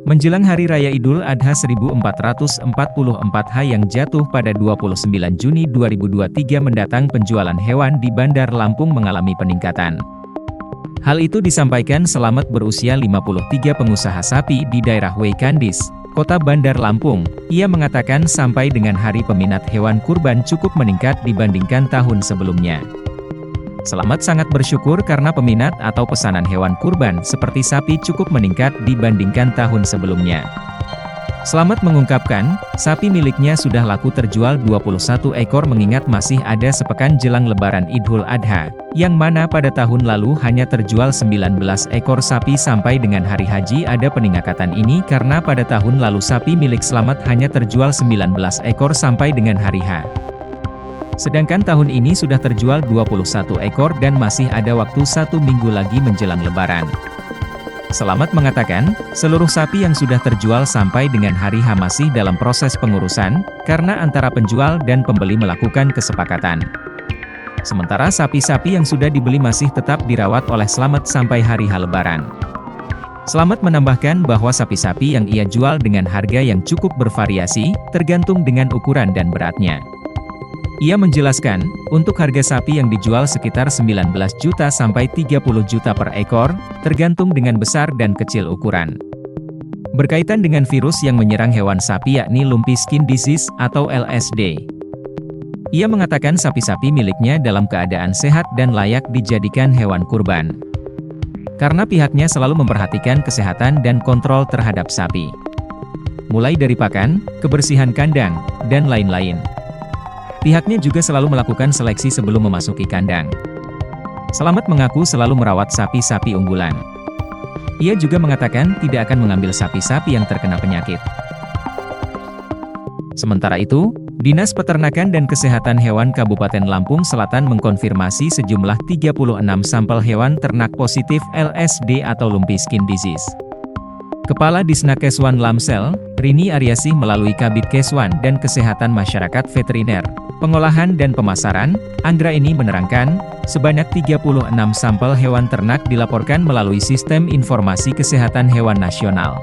Menjelang Hari Raya Idul Adha 1444 yang jatuh pada 29 Juni 2023 mendatang, penjualan hewan di Bandar Lampung mengalami peningkatan. Hal itu disampaikan Selamat berusia 53 pengusaha sapi di daerah Weikandis, Kota Bandar Lampung. Ia mengatakan sampai dengan hari peminat hewan kurban cukup meningkat dibandingkan tahun sebelumnya. Selamat sangat bersyukur karena peminat atau pesanan hewan kurban seperti sapi cukup meningkat dibandingkan tahun sebelumnya. Selamat mengungkapkan, sapi miliknya sudah laku terjual 21 ekor mengingat masih ada sepekan jelang Lebaran Idul Adha, yang mana pada tahun lalu hanya terjual 19 ekor sapi. Sampai dengan hari haji ada peningkatan ini karena pada tahun lalu sapi milik Selamat hanya terjual 19 ekor sampai dengan hari H. Sedangkan tahun ini sudah terjual 21 ekor dan masih ada waktu 1 minggu lagi menjelang Lebaran. Selamat mengatakan, seluruh sapi yang sudah terjual sampai dengan hari H masih dalam proses pengurusan, karena antara penjual dan pembeli melakukan kesepakatan. Sementara sapi-sapi yang sudah dibeli masih tetap dirawat oleh Selamat sampai hari H Lebaran. Selamat menambahkan bahwa sapi-sapi yang ia jual dengan harga yang cukup bervariasi, tergantung dengan ukuran dan beratnya. Ia menjelaskan, untuk harga sapi yang dijual sekitar 19 juta sampai 30 juta per ekor, tergantung dengan besar dan kecil ukuran. Berkaitan dengan virus yang menyerang hewan sapi yakni Lumpy Skin Disease atau LSD. Ia mengatakan sapi-sapi miliknya dalam keadaan sehat dan layak dijadikan hewan kurban. Karena pihaknya selalu memperhatikan kesehatan dan kontrol terhadap sapi. Mulai dari pakan, kebersihan kandang, dan lain-lain. Pihaknya juga selalu melakukan seleksi sebelum memasuki kandang. Selamat mengaku selalu merawat sapi-sapi unggulan. Ia juga mengatakan tidak akan mengambil sapi-sapi yang terkena penyakit. Sementara itu, Dinas Peternakan dan Kesehatan Hewan Kabupaten Lampung Selatan mengkonfirmasi sejumlah 36 sampel hewan ternak positif LSD atau Lumpy Skin Disease. Kepala Disnakeswan Lamsel, Rini Aryasih melalui Kabid Keswan dan Kesehatan Masyarakat Veteriner, Pengolahan dan Pemasaran, Anggraeni menerangkan, sebanyak 36 sampel hewan ternak dilaporkan melalui Sistem Informasi Kesehatan Hewan Nasional.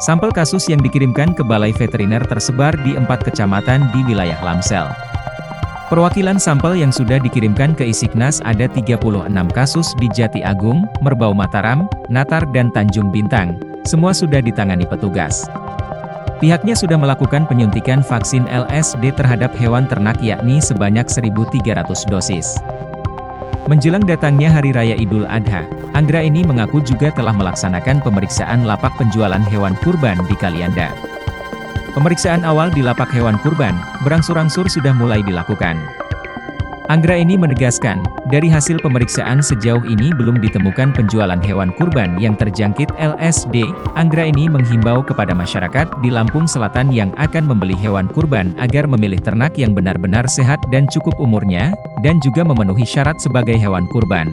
Sampel kasus yang dikirimkan ke Balai Veteriner tersebar di 4 kecamatan di wilayah Lamsel. Perwakilan sampel yang sudah dikirimkan ke Isiknas ada 36 kasus di Jati Agung, Merbau Mataram, Natar dan Tanjung Bintang. Semua sudah ditangani petugas. Pihaknya sudah melakukan penyuntikan vaksin LSD terhadap hewan ternak yakni sebanyak 1.300 dosis. Menjelang datangnya Hari Raya Idul Adha, Anggraeni mengaku juga telah melaksanakan pemeriksaan lapak penjualan hewan kurban di Kalianda. Pemeriksaan awal di lapak hewan kurban, berangsur-angsur sudah mulai dilakukan. Anggraeni menegaskan, dari hasil pemeriksaan sejauh ini belum ditemukan penjualan hewan kurban yang terjangkit LSD. Anggraeni menghimbau kepada masyarakat di Lampung Selatan yang akan membeli hewan kurban agar memilih ternak yang benar-benar sehat dan cukup umurnya, dan juga memenuhi syarat sebagai hewan kurban.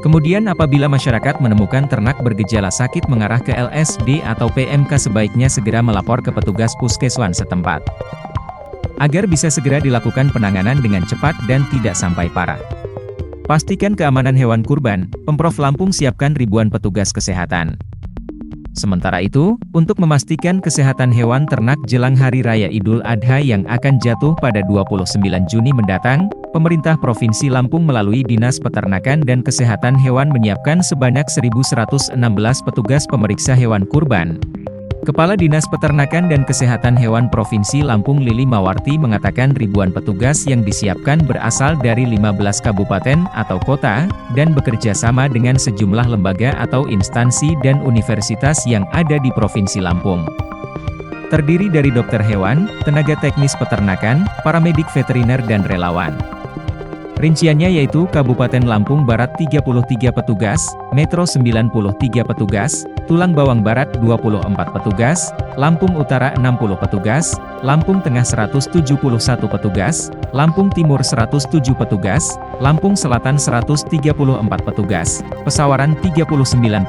Kemudian apabila masyarakat menemukan ternak bergejala sakit mengarah ke LSD atau PMK sebaiknya segera melapor ke petugas puskeswan setempat. Agar bisa segera dilakukan penanganan dengan cepat dan tidak sampai parah. Pastikan keamanan hewan kurban, Pemprov Lampung siapkan ribuan petugas kesehatan. Sementara itu, untuk memastikan kesehatan hewan ternak jelang Hari Raya Idul Adha yang akan jatuh pada 29 Juni mendatang, Pemerintah Provinsi Lampung melalui Dinas Peternakan dan Kesehatan Hewan menyiapkan sebanyak 1.116 petugas pemeriksa hewan kurban. Kepala Dinas Peternakan dan Kesehatan Hewan Provinsi Lampung Lili Mawarti mengatakan ribuan petugas yang disiapkan berasal dari 15 kabupaten atau kota, dan bekerja sama dengan sejumlah lembaga atau instansi dan universitas yang ada di Provinsi Lampung. Terdiri dari dokter hewan, tenaga teknis peternakan, paramedik veteriner dan relawan. Rinciannya yaitu Kabupaten Lampung Barat 33 petugas, Metro 93 petugas, Tulang Bawang Barat 24 petugas, Lampung Utara 60 petugas, Lampung Tengah 171 petugas, Lampung Timur 107 petugas, Lampung Selatan 134 petugas, Pesawaran 39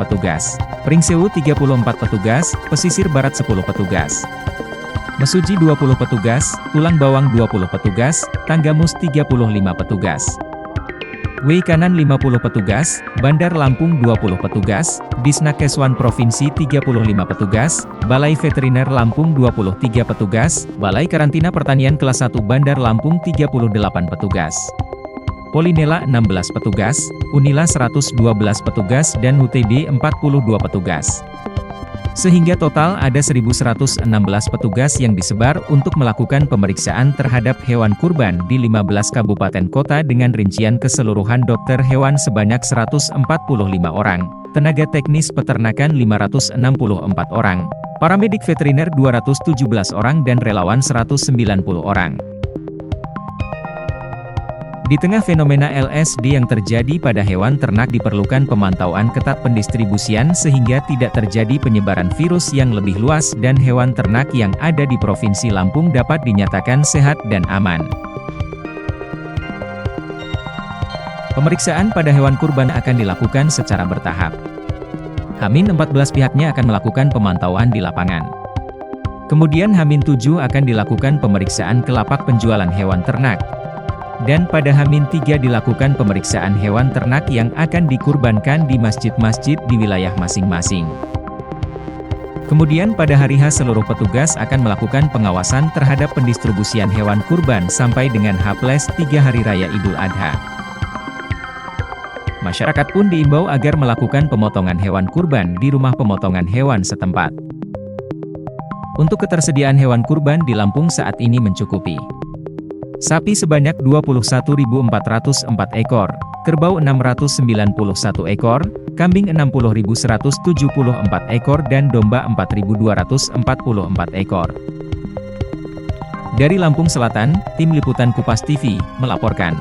petugas, Pringsewu 34 petugas, Pesisir Barat 10 petugas. Mesuji 20 petugas, Tulang Bawang 20 petugas, Tanggamus 35 petugas. W Kanan 50 petugas, Bandar Lampung 20 petugas, Disnakeswan Provinsi 35 petugas, Balai Veteriner Lampung 23 petugas, Balai Karantina Pertanian Kelas 1 Bandar Lampung 38 petugas. Polinela 16 petugas, Unila 112 petugas dan UTB 42 petugas. Sehingga total ada 1.116 petugas yang disebar untuk melakukan pemeriksaan terhadap hewan kurban di 15 kabupaten kota dengan rincian keseluruhan dokter hewan sebanyak 145 orang, tenaga teknis peternakan 564 orang, paramedik veteriner 217 orang dan relawan 190 orang. Di tengah fenomena LSD yang terjadi pada hewan ternak diperlukan pemantauan ketat pendistribusian sehingga tidak terjadi penyebaran virus yang lebih luas dan hewan ternak yang ada di Provinsi Lampung dapat dinyatakan sehat dan aman. Pemeriksaan pada hewan kurban akan dilakukan secara bertahap. H-14 pihaknya akan melakukan pemantauan di lapangan. Kemudian H-7 akan dilakukan pemeriksaan ke lapak penjualan hewan ternak. Dan pada H-3 dilakukan pemeriksaan hewan ternak yang akan dikurbankan di masjid-masjid di wilayah masing-masing. Kemudian pada hari H seluruh petugas akan melakukan pengawasan terhadap pendistribusian hewan kurban sampai dengan H+3 Hari Raya Idul Adha. Masyarakat pun diimbau agar melakukan pemotongan hewan kurban di rumah pemotongan hewan setempat. Untuk ketersediaan hewan kurban di Lampung saat ini mencukupi. Sapi sebanyak 21.404 ekor, kerbau 691 ekor, kambing 60.174 ekor dan domba 4.244 ekor. Dari Lampung Selatan, Tim Liputan Kupas TV, melaporkan.